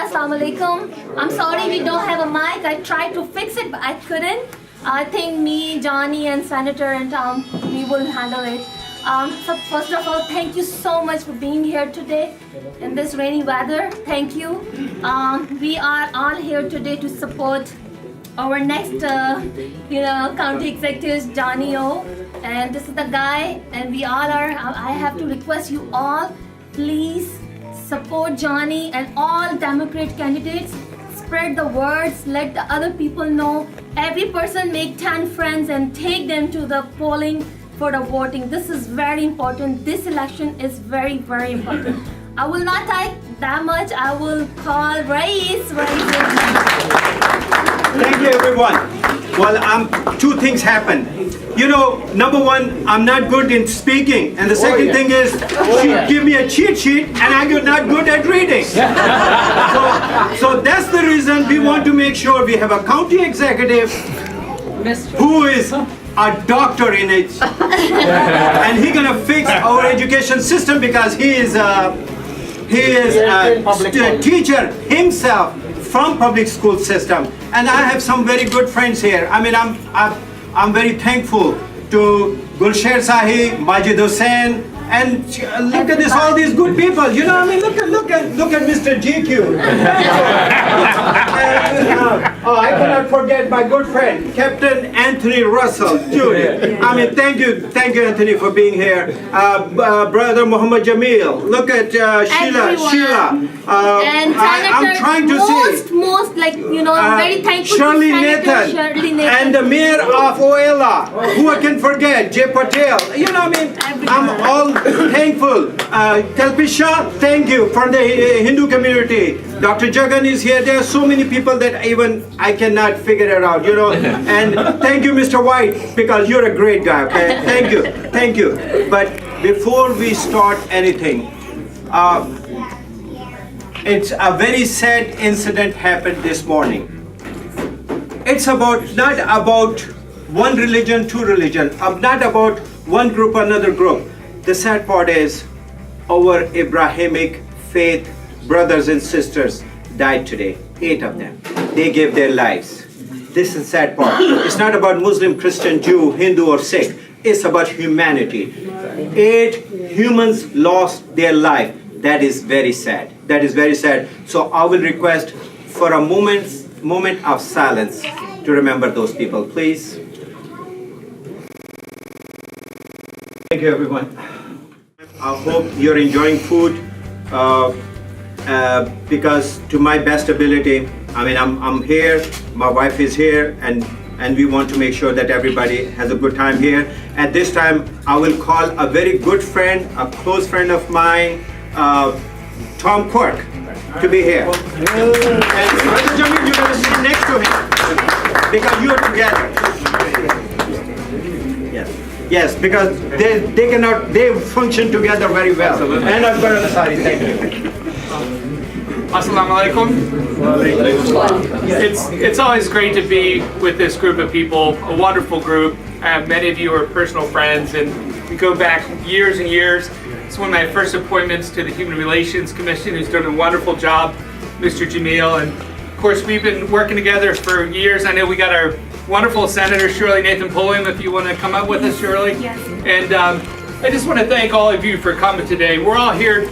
Assalamu alaikum. I'm sorry we don't have a mic. I tried to fix it, but I couldn't. I think me, Johnny, and Senator and Tom, we will handle it. So first of all, thank you so much for being here today in this rainy weather. Thank you. We are all here today to support our next, county executives, Johnny O. And this is the guy, and we all are. I have to request you all, please support Johnny and all Democrat candidates. Spread the words, let the other people know. Every person make 10 friends and take them to the polling for the voting. This is very important. This election is very, very important. I will not type that much. I will call Rais. Thank you, everyone. Well, two things happened. You know, number one, I'm not good in speaking, and the second thing is, she give me a cheat sheet, and I'm not good at reading. So that's the reason we want to make sure we have a county executive who is a doctor in it, and he's gonna fix our education system because he is a teacher himself from public school system, and I have some very good friends here. I mean, I'm very thankful to Gulsher Sahi, Majid Hussain, and look at this, all these good people. You know, I mean, look at Mr. GQ. I cannot forget my good friend, Captain Anthony Russell, Judy. I mean, thank you, Anthony, for being here. Brother Muhammad Jamil. Look at Sheila. And I'm trying to see. Most I'm very thankful Shirley to Senator Nathan, Shirley Nathan. and the mayor of Oela, who I can forget, Jay Patel. You know, I mean, I'm all thankful. Kalpisha, thank you, from the Hindu community. Dr. Jagan is here. There are so many people that even I cannot figure it out, you know. And thank you, Mr. White, because you're a great guy, okay? Thank you. But before we start anything, it's a very sad incident happened this morning. It's not about one religion, two religion, not about one group, another group. The sad part is our Abrahamic faith brothers and sisters died today, 8 of them. They gave their lives. This is the sad part. It's not about Muslim, Christian, Jew, Hindu or Sikh. It's about humanity. 8 humans lost their life. That is very sad. That is very sad. So I will request for a moment of silence to remember those people, please. Thank you, everyone. I hope you're enjoying food because to my best ability, I mean, I'm here, my wife is here, and we want to make sure that everybody has a good time here. At this time, I will call a very good friend, a close friend of mine, Tom Quirk, to be here. And Brother Jamil, you're going to sit next to him because you're together. Yes, because they function together very well. Absolutely. And I'm going to sorry, thank you. Assalamu alaikum. It's always great to be with this group of people, a wonderful group. Many of you are personal friends, and we go back years and years. It's one of my first appointments to the Human Relations Commission, who's done a wonderful job, Mr. Jamil. And of course, we've been working together for years. I know we got our wonderful Senator Shirley Nathan Pulliam, if you want to come up with us, Shirley. Yes. And I just want to thank all of you for coming today. We're all here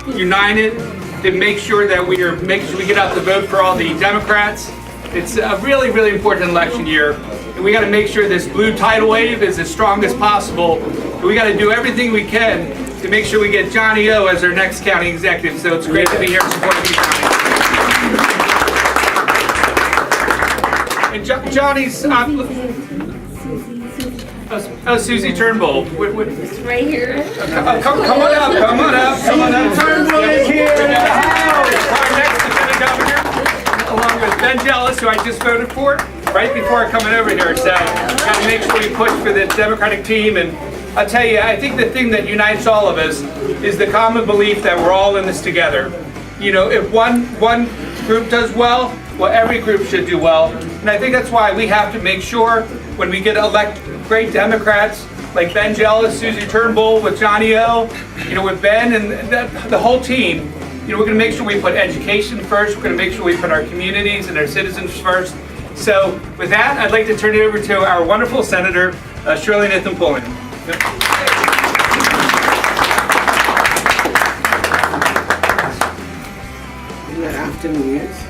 united to make sure that we get out the vote for all the Democrats. It's a really, really important election year. And we got to make sure this blue tidal wave is as strong as possible. And we got to do everything we can to make sure we get Johnny O as our next county executive. So it's great to be here supporting you, Johnny. And Johnny's, Susie Turnbull. It's right here. Come on up. Turnbull is here in the house. Our next lieutenant governor, along with Ben Jealous, who I just voted for, right before coming over here. So, got to make sure we push for the Democratic team. And I'll tell you, I think the thing that unites all of us is the common belief that we're all in this together. You know, if one group does well, every group should do well. And I think that's why we have to make sure when we get great Democrats like Ben Jealous, Susie Turnbull, with Johnny O, with Ben and the whole team, we're going to make sure we put education first. We're going to make sure we put our communities and our citizens first. So with that, I'd like to turn it over to our wonderful Senator, Shirley Nathan Pulliam. Good afternoon, yes?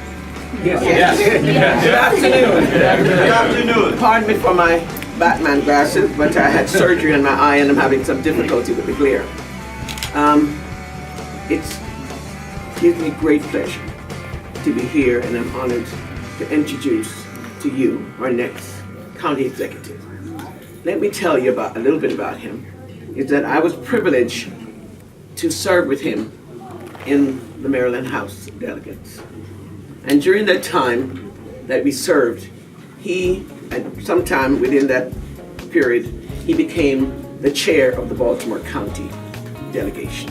Yes. Good afternoon. Good afternoon. Pardon me for my Batman glasses, but I had surgery on my eye and I'm having some difficulty with the glare. It gives me great pleasure to be here, and I'm honored to introduce to you our next county executive. Let me tell you a little bit about him. Is that I was privileged to serve with him in the Maryland House of Delegates. And during that time that we served, sometime within that period, he became the chair of the Baltimore County delegation.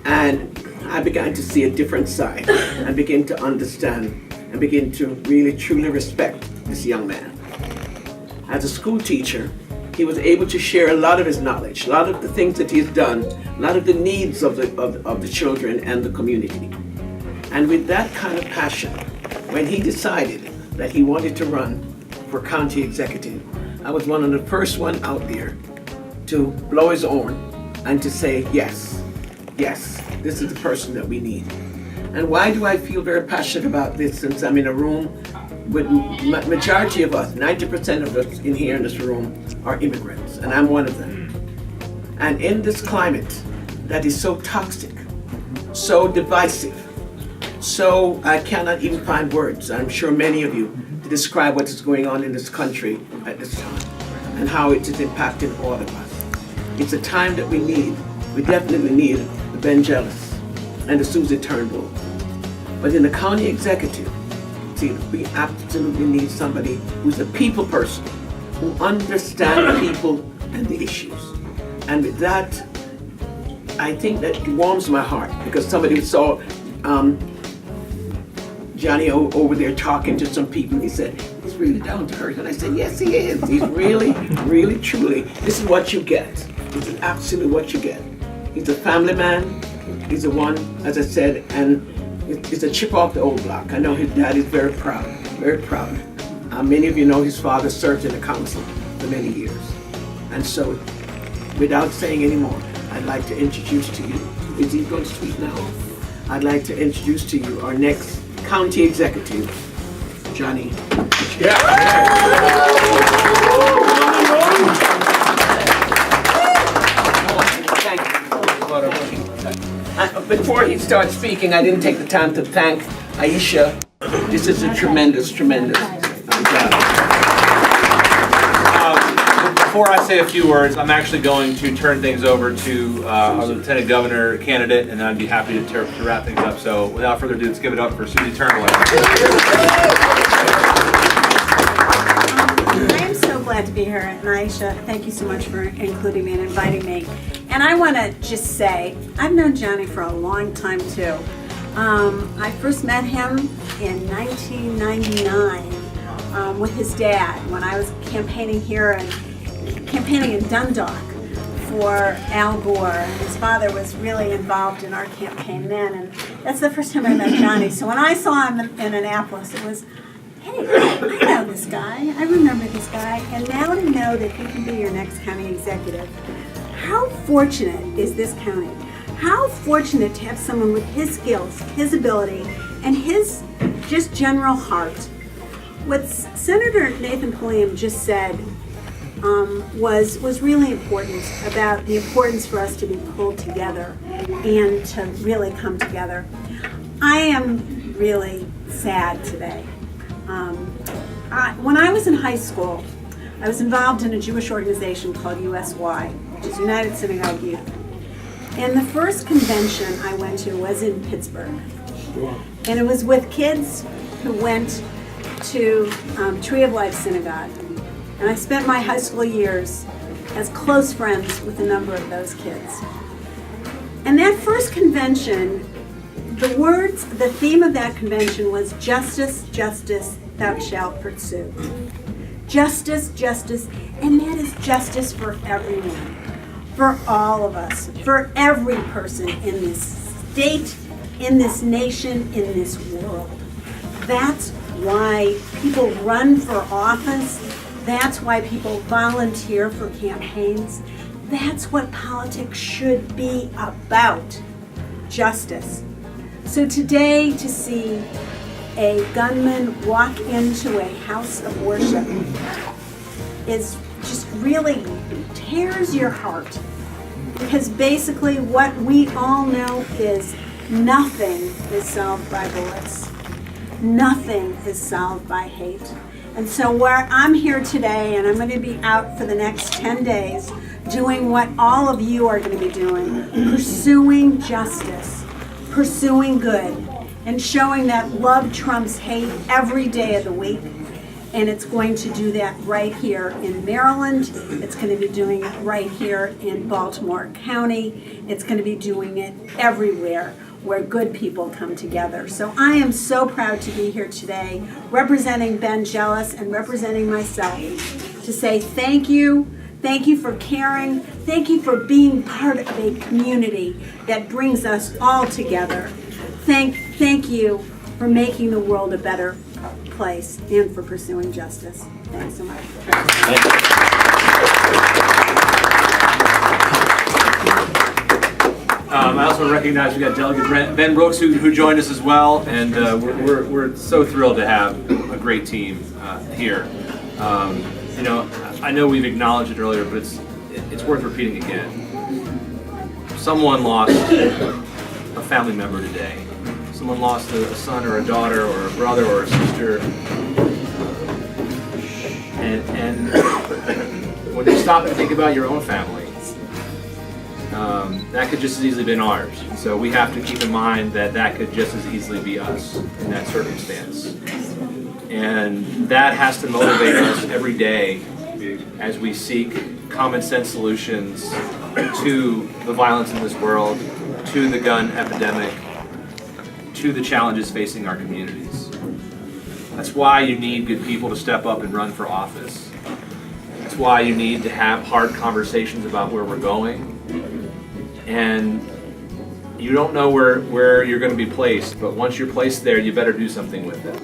And I began to see a different side. I began to understand and begin to really truly respect this young man. As a school teacher, he was able to share a lot of his knowledge, a lot of the things that he's done, a lot of the needs of the children and the community. And with that kind of passion, when he decided that he wanted to run for county executive, I was one of the first one out there to blow his horn and to say, yes, this is the person that we need. And why do I feel very passionate about this? Since I'm in a room with majority of us, 90% of us in here in this room are immigrants, and I'm one of them. And in this climate that is so toxic, so divisive, so I cannot even find words, I'm sure many of you, to describe what is going on in this country at this time and how it is impacting all of us. It's a time that we definitely need the Ben Jealous and the Susie Turnbull. But in the county executive, see, we absolutely need somebody who's a people person, who understands people and the issues. And with that, I think that it warms my heart, because somebody saw Johnny over there talking to some people, and he said, he's really down to earth. And I said, yes, he is. He's really, really, truly, this is what you get. This is absolutely what you get. He's a family man. He's the one, as I said, and it's a chip off the old block. I know his dad is very proud, very proud. Many of you know his father served in the council for many years. And so, without saying any more, I'd like to introduce to you, is he going to speak now? I'd like to introduce to you our next county executive, Johnny. Thank you. Before he starts speaking, I didn't take the time to thank Aisha. This is a tremendous job. Before I say a few words, I'm actually going to turn things over to our Lieutenant Governor candidate, and I'd be happy to wrap things up. So without further ado, let's give it up for Susie Turnbull. I am so glad to be here, and Aisha, thank you so much for including me and inviting me. And I want to just say, I've known Johnny for a long time too. I first met him in 1999 with his dad when I was campaigning in Dundalk for Al Gore. And his father was really involved in our campaign then, and that's the first time I met Johnny. So when I saw him in Annapolis, it was, hey, I know this guy, I remember this guy, and now to know that he can be your next county executive. How fortunate is this county? How fortunate to have someone with his skills, his ability, and his just general heart. What Senator Nathan Pulliam just said was really important, about the importance for us to be pulled together and to really come together. I am really sad today. When I was in high school, I was involved in a Jewish organization called USY, which is United Synagogue Youth. And the first convention I went to was in Pittsburgh. And it was with kids who went to Tree of Life Synagogue. And I spent my high school years as close friends with a number of those kids. And that first convention, the theme of that convention was justice, justice, thou shalt pursue. Justice, justice, and that is justice for everyone, for all of us, for every person in this state, in this nation, in this world. That's why people run for office. That's why people volunteer for campaigns. That's what politics should be about, justice. So today, to see a gunman walk into a house of worship is just really tears your heart. Because basically what we all know is nothing is solved by bullets. Nothing is solved by hate. And so where I'm here today, and I'm going to be out for the next 10 days, doing what all of you are going to be doing, pursuing justice, pursuing good, and showing that love trumps hate every day of the week. And it's going to do that right here in Maryland. It's going to be doing it right here in Baltimore County. It's going to be doing it everywhere where good people come together. So I am so proud to be here today, representing Ben Jealous and representing myself, to say thank you. Thank you for caring. Thank you for being part of a community that brings us all together. Thank you for making the world a better place and for pursuing justice. Thanks so much. I also want to recognize we got Delegate Ben Brooks who joined us as well, and we're so thrilled to have a great team here. You know, I know we've acknowledged it earlier, but it's worth repeating again. Someone lost a family member today. Someone lost a son or a daughter or a brother or a sister. And when you stop and think about your own family, that could just as easily been ours. So we have to keep in mind that that could just as easily be us in that circumstance. And that has to motivate us every day as we seek common sense solutions to the violence in this world, to the gun epidemic, to the challenges facing our communities. That's why you need good people to step up and run for office. That's why you need to have hard conversations about where we're going. And you don't know where you're going to be placed, but once you're placed there, you better do something with it.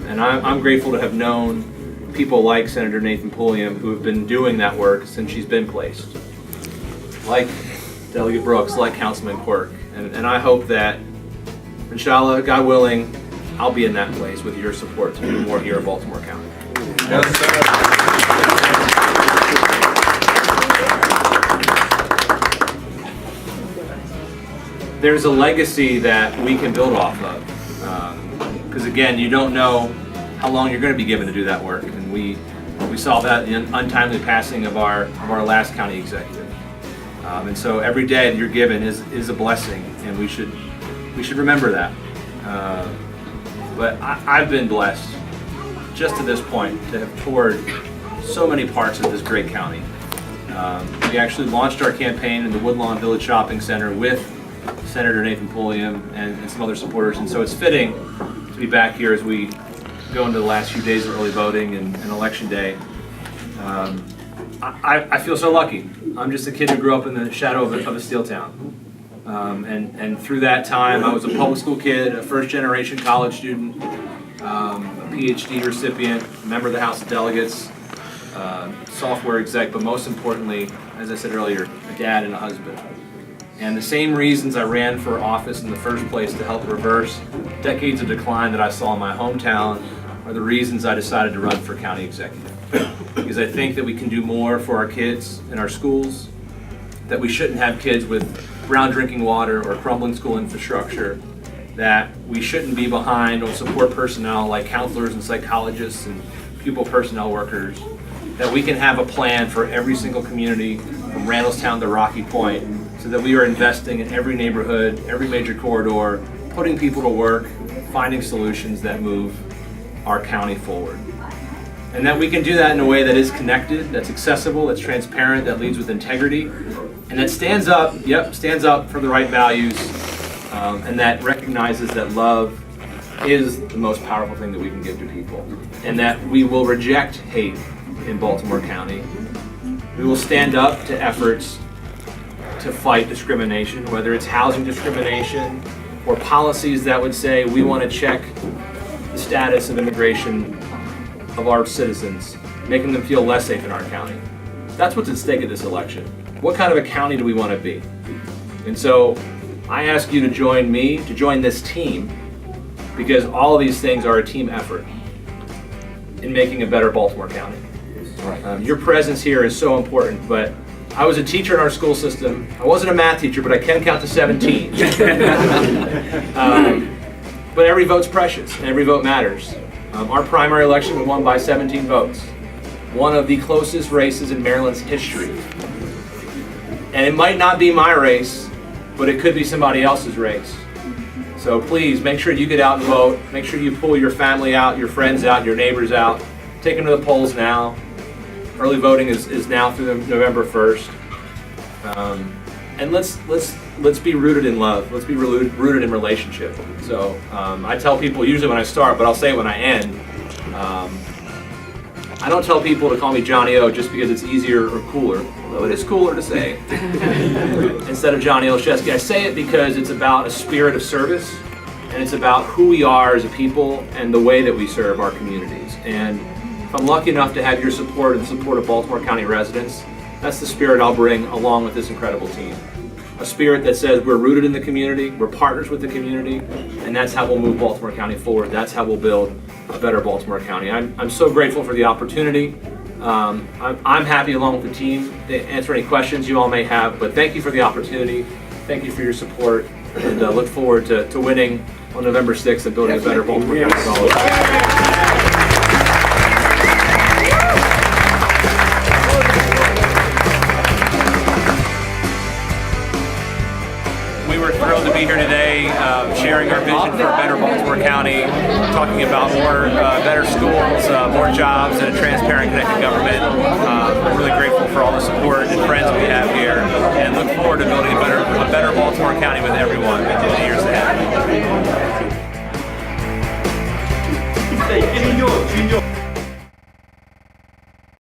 And I'm grateful to have known people like Senator Nathan Pulliam who have been doing that work since she's been placed. Like Delegate Brooks, like Councilman Quirk. And I hope that, inshallah, God willing, I'll be in that place with your support to do more here in Baltimore County. Yes, sir. There's a legacy that we can build off of. Because again, you don't know how long you're going to be given to do that work. And we saw that in the untimely passing of our last county executive. And so every day that you're given is a blessing, and we should remember that. But I've been blessed just to this point to have toured so many parts of this great county. We actually launched our campaign in the Woodlawn Village Shopping Center with Senator Nathan Pulliam and some other supporters, and so it's fitting to be back here as we go into the last few days of early voting and election day. I feel so lucky. I'm just a kid who grew up in the shadow of a steel town. And through that time, I was a public school kid, a first-generation college student, a PhD recipient, a member of the House of Delegates, software exec, but most importantly, as I said earlier, a dad and a husband. And the same reasons I ran for office in the first place to help reverse decades of decline that I saw in my hometown are the reasons I decided to run for county executive. Because I think that we can do more for our kids in our schools, that we shouldn't have kids with brown drinking water or crumbling school infrastructure, that we shouldn't be behind on support personnel like counselors and psychologists and pupil personnel workers, that we can have a plan for every single community from Randallstown to Rocky Point, so that we are investing in every neighborhood, every major corridor, putting people to work, finding solutions that move our county forward. And that we can do that in a way that is connected, that's accessible, that's transparent, that leads with integrity, and that stands up for the right values, and that recognizes that love is the most powerful thing that we can give to people, and that we will reject hate in Baltimore County. We will stand up to efforts to fight discrimination, whether it's housing discrimination or policies that would say we want to check the status of immigration of our citizens, making them feel less safe in our county. That's what's at stake at this election. What kind of a county do we want to be? And so I ask you to join me, to join this team, because all of these things are a team effort in making a better Baltimore County. Your presence here is so important, but I was a teacher in our school system. I wasn't a math teacher, but I can count to 17. But every vote's precious, and every vote matters. Our primary election was won by 17 votes, one of the closest races in Maryland's history. And it might not be my race, but it could be somebody else's race. So please make sure you get out and vote. Make sure you pull your family out, your friends out, your neighbors out. Take them to the polls now. Early voting is now through November 1st. And let's be rooted in love. Let's be rooted in relationship. So I tell people usually when I start, but I'll say it when I end. I don't tell people to call me Johnny O just because it's easier or cooler, although it is cooler to say, instead of Johnny Olszewski. I say it because it's about a spirit of service, and it's about who we are as a people and the way that we serve our communities. And if I'm lucky enough to have your support and the support of Baltimore County residents, that's the spirit I'll bring along with this incredible team. A spirit that says we're rooted in the community, we're partners with the community, and that's how we'll move Baltimore County forward. That's how we'll build a better Baltimore County. I'm so grateful for the opportunity. I'm happy along with the team to answer any questions you all may have, but thank you for the opportunity. Thank you for your support, and look forward to winning on November 6th and building a better Baltimore County for all of us. We were thrilled to be here today, sharing our vision for a better Baltimore County, talking about more better schools, more jobs, and a transparent, connected government. I'm really grateful for all the support and friends we have here, and look forward to building a better Baltimore County with everyone.